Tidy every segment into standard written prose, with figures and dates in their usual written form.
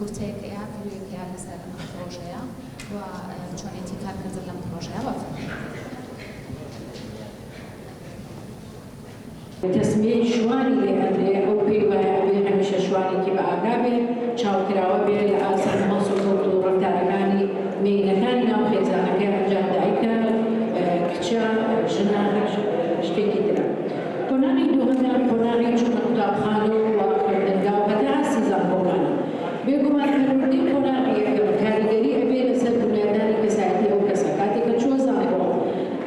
کورتەیەکەیە پێویەکەیە لەسەر پرۆژەیە و چۆنێتی کارکردن لەم پرۆژەیە بەفەرمێ. تەسمیەی شوانی لێهەندێ ئەو پێی وایە بێ هەمیشە شوانێکی بە ئاگا بێ چاوکراوە بێ لە ئاسان هەڵس و کەوت و ڕەفتارەکانی مێینەکانی ناو خێزانەکەی ئەنجام دایکە کچە ژنە شتێکی ترە. قۆناغی دووهەمیان قۆناغی چوونە قوتابخانە و خوێندنگا و بەتەحسی زانکۆکانە. بێگومان پەروەردەی قۆناغیەکە کاریگەری ئەبێ لەسەر بنیادانی کەسایەتی ئەو کەسە کاتێککە چووە زانکۆ.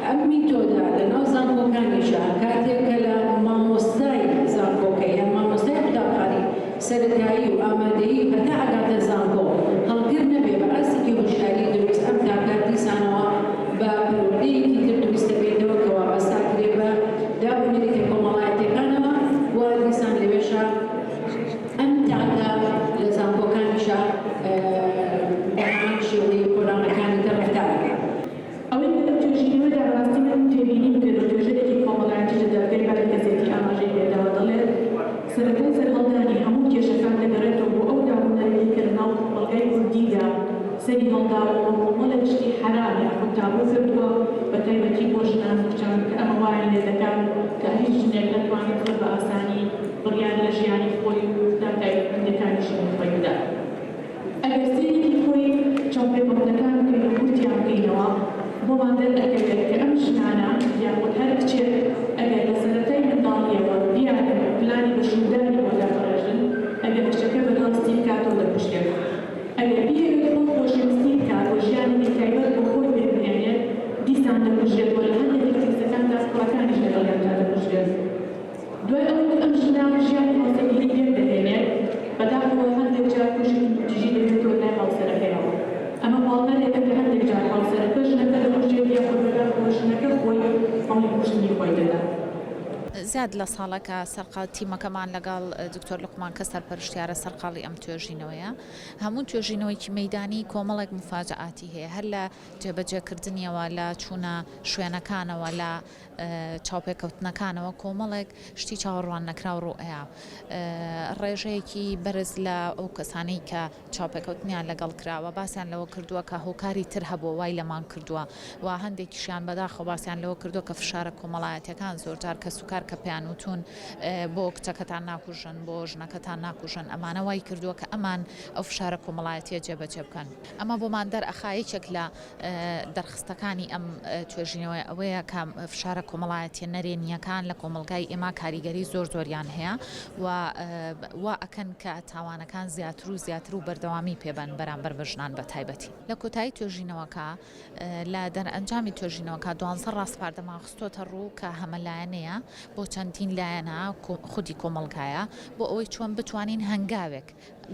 ئەم میتۆدا لەناو زانکۆکانیشە کاتێک کە لە مامۆستای زانکۆکە یان مامۆستای قوتابخانەی سەرەتایی و ئامادەیی هەتا ئەگاتە زانکۆ هەڵگر نەبێ بە ئاسێکی هۆشیاری دروست ئەم تاکات دیسانەوە بە پەروەردەیەکی تر دروستە بێتەوە کە وابەستا کرێ بە دابونێتی کۆمەڵایەتیەکانەوە و دیسان لەوێشە ئەم تاکە لە زانکۆکانیشە بەهەمان شێوەی قۆناغەکانی تر ڕەفتارەکە. ئەوەی کە لەم توێژینەوەدا ڕاستی من تێبینیم کە توێژەیەکی کۆمەڵایەتیش دەرگەی بەرەکەزێتی ئاماژەی پێداوە دەڵێت سەرەتای سەرهەڵدانی هەموو کێشەکان دەگەڕێتەوە بۆ ئەو دابوونەرێتی کە لەناو بەڵگای کوردیدا سەری هەڵداوە مەڵە شتی حرام یاخود تابوو کردووە بە تایبەتی بۆ ژنان و کچان کە ئەمە وایە لێ دەکات کە هیچ ژنێک نەتوانێت زۆر بە ئاسانی بڕیار لە ژیانی خۆی و تایبەتمەندیەکانی ژنی خۆی بدات. ئەگەر سەیەکی خۆی چاوپێکەوتەکان بکەین و کورتیان بکەینەوە بۆمان دەرئەکەوێت کە ئەم ژنانە یاخود هەر کچێک ئەگەر لە سەرەتای منداڵیەوە دیارە پلانی بەشوداری بۆ داپەڕێژن ئەگەر کچەکە بەڕاستی بکاتەوە دەکوژێت. ئەگەر بیەوێت خۆ خۆشەویستی بکات بۆ ژیانی تایبەت بۆ خۆی پێبنێنێت دیسان دەکوژێت بۆ لە هەندێک کەسەکاندا کوڕەکانیش لەگەڵیاندا دەکوژێت. دوای ئەوەی ئەم ژنە ژیانی هاوسەرگیری پێ بدەهێنێت بەداخەوە هەندێک جار کوژێکی دژی دەبێتەوە لای هاوسەرەکەیەوە. ئەمە باڵنەرێکە کە هەندێک جار هاوسەرەکە ژنەکە دەکوژێت یاخود بەداخەوە ژنەکە خۆی هەوڵی کوژتنی خۆی دەدات. زیاد لە ساڵەکە سەرقال تیمەکەمان لەگەڵ دکتۆر لوقمان کە سەرپەرشتیارە سەرقاڵی ئەم توێژینەوەیە هەموو توێژینەوەیکی مەیدانی کۆمەڵێک مفاجعاتی هەیە هەر لە جێبەجێکردنیەوە لە چوونە شوێنەکانەوە لە چاوپێکەوتنەکانەوە کۆمەڵێک شتی چاوەڕوان نەکرا و ڕوئەیە ڕێژەیەکی بەرز لە ئەو کەسانەی کە چاوپێکەوتنیان لەگەڵ کراوە باسییان لەوە کردووە کە هۆکاری تر هەبووە وای لەمان کردووە و هەندێکیشیان بەداخەوە باسییان لەوە کردووە کە فشارە کۆمەڵایەتیەکان زۆرجار کە سوکار کە پێیان وتون بۆ کچەکەتان ناکوژن بۆ ژنەکەتان ناکوژن ئەمانە وای کردووە کە ئەمان ئەو فشارە کۆمەڵایەتیە جێبەجێ بکەن. ئەمە بۆمان دەرئەخایەکێک لە دەرخستەکانی ئەم توێژینەوەی ئەوەیە کە فشارە کۆمەڵایەتیە نەرێنیەکان لە کۆمەلگای ئێمە کاریگەری زۆریان هەیە و ئەکەن کە تاوانەکان زیاتر و زیاتر و بەردەوامی پێبن بەرامبەر بە ژنان بە تایبەتی. لە کۆتایی توێژینەوەکە لە دەرئەنجامی توێژینەوەکە 12 ڕاستپاردەمان خستۆتە ڕوو کە هەمەلایەنەیە بۆ چەندین لایەنە خودی کۆمەڵگایە بۆ ئەوەی چۆن بتوانین هەنگاوێک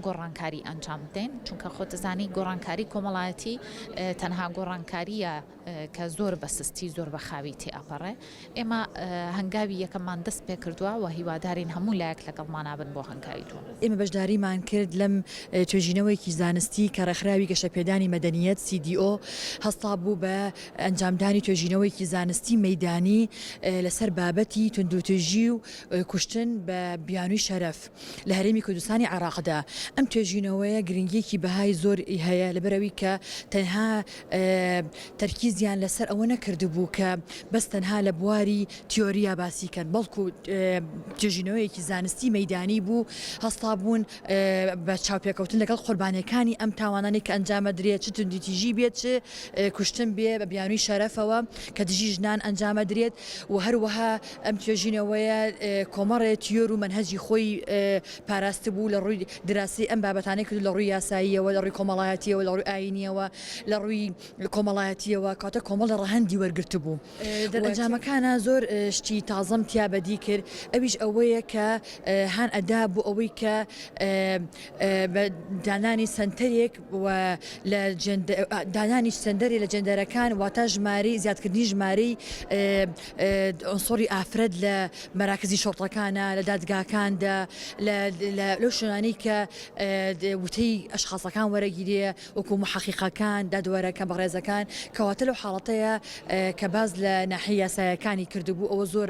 گۆڕانکاری ئەنجام بدەین چونکە خۆتزانی گۆڕانکاری کۆمەڵایەتی تەنها گۆڕانکاریە کە زۆر بە سستی زۆر بە خاوی تێئەپەڕێ. ئێمە هەنگاوی یەکەممان دەست پێ کردووە و هیوادارین هەموو لایەک لەگەڵمانابن بۆ هەنگاوی دووەم. ئێمە بەشداریمان کرد لەم توێژینەوەیکی زانستی کە ڕێکخراوی گەشەپێدانی مەدەنیەت CDO هەستا بوو بە ئەنجامدانی توێژینەوەیکی زانستی مەیدانی لەسەر بابەتی توندوتێژی و کوشتن بە بیانووی شەرەف لە هەرێمی کوردستانی عێراقدا. ئەم توێژینەوەیە گرنگیەکی بەهای زۆر هەیە لەبەرەوەی کە تەنها تەرکیزیان لەسەر ئەوە نەکردبوو کە بەس تەنها لە بواری تیۆریا باسیکەن بەڵکو توێژینەوەیەکی زانستی مەیدانی بوو هەستا بوون بە چاوپێکەوتن لەگەڵ قوربانیەکانی ئەم تاوانانی کە ئەنجامە درێت چ توندوتیژی بێت چ کوشتن بێ بە بیانووی شەرەفەوە کە دژی ژنان ئەنجامە درێت و هەروەها ئەم توێژینەوەیە کۆمەڕێ تیۆر و منهەجی خۆی پاراستە بوو لە ڕووی دراسی ئەم بابەتانەی کرد لە ڕووی یاساییەوە لە ڕووی کۆمەڵایەتیەوە لە ڕووی ئاینیەوە لە ڕووی کۆمەڵایەتیەوە کاتە کۆمەڵ لە ڕەهەندی وەرگرت بوو. دەرەنجامەکانە زۆر شتی تازەم تیا بەدی کرد ئەویش ئەوەیە کە هان ئەدا بوو ئەوەی کە دانانی سنتەرێک و لە دانانی سندەری لە جەندەرەکان واتە ژماری زیادکردنی ژمارەی ئۆنسۆری ئافرەت لە مەراکزی شۆڕتەکانە لە دادگاکاندا لەو شوێنانەی کە وتەی ئەشخاصەکان وەرەگیرێ وەکو محەقیقەکان دادوەرەکە بەڕێزەکان کەواتە لەو حاڵەتەیە کە باز لە ناحیە یاسایەکانی کردبوو ئەوە زۆر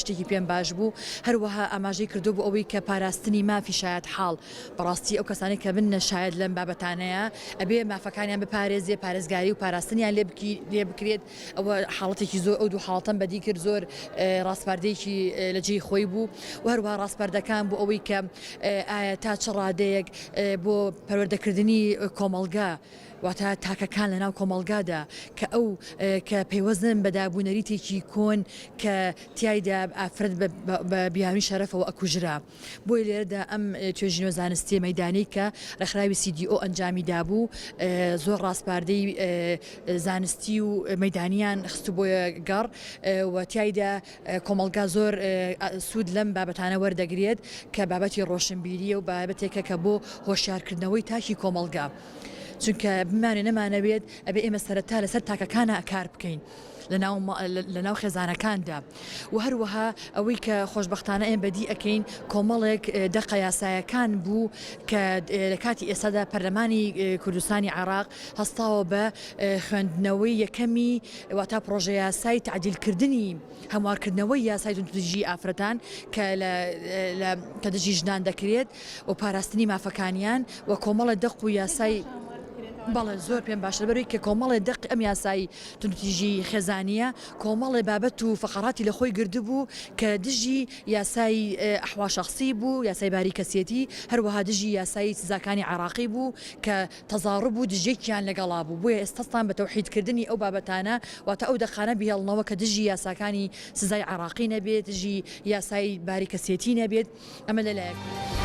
شتێکی پێم باش بوو هەروەها ئاماژەی کردو بوو ئەوەی کە پاراستنی مافی شایەت حاڵ بەڕاستی ئەو کەسانی کە بن شاید لەم بابەتانەیە ئەبێ مافەکانیان بپارێزیێ پارێزگاری و پاراستنیان لێ بکرێت ئەوە حاڵەتێکی زۆر ئەو دوو حاڵەتەن بەدی کرد زۆر ڕاستپاردەیەکی لە جێی خۆی بوو و هەروەها ڕاستپاردەکان بۆ ئەوەی کە ئایا تا چ ڕادەیەک بۆ پەروەردەکردنی کۆمەڵگا واتە تاکەکان لەناو کۆمەڵگادا کە ئەو کە پەیوەزن بە دابوونەریتێکی کۆن کە تایدا ئافرەت بە بیانی شەرەفەوە ئەکوژرا بۆی لێرەدا ئەم توێژینەوە زانستی مەیدانی کە ڕێکخراوی CDO ئەنجامی دابوو زۆر ڕاستپاردەی زانستی و مەیدانیان خستو بۆیە گەڕ و تایدا کۆمەڵگا زۆر سوود لەم بابەتانە وەردەگرێت کە بابەتی ڕۆشنبیریە و بابەتێکە کە بۆ هۆشیارکردنەوەی تاکی کۆمەڵگا چونکە بمانێ نەمانەوێت ئەبێ ئێمە سەرەتا لەسەر تاکەکانە ئەکار بکەین لەناو خێزانەکاندا و هەروەها ئەوەی کە خۆشببختانە ئێم بەدی ئەەکەین کۆمەڵێک دەقە یاسایەکان بوو کە لە کاتی ئێستادا پەرلەمانی کوردستانی عێراق هەستاوە بە خوێندنەوەی یەکەمی واتە پرۆژە یاسای تعدیلکردنی هەموارکردنەوەی یاسای توندوتیژی ئافرەتان کە دژی ژنان دەکرێت و پاراستنی مافەکانیان و کۆمەڵە دەق و یاسای بەڵێ زۆر پێم باشە بەروی کە کۆمەڵێ دەق ئەم یاسایی توندوتیژی خێزانیە کۆمەڵێ بابەت و فەقەڕاتی لە خۆی گردبوو کە دژی یاسایی ئەحوا شەخسی بوو یاسای باری کەسێتی هەروەها دژی یاسایی سزاکانی عێراقی بوو کە تەزاڕب بوو دژێکیان لەگەڵا بوو بۆیە ئێستاستان بە تەوحیدکردنی ئەو بابەتانە واتە ئەو دەخانە بهێڵنەوە کە دژی یاساکانی سزای عێراقی نەبێت دژی یاسایی باری کەسێتی نەبێت ئەمە لەلایەک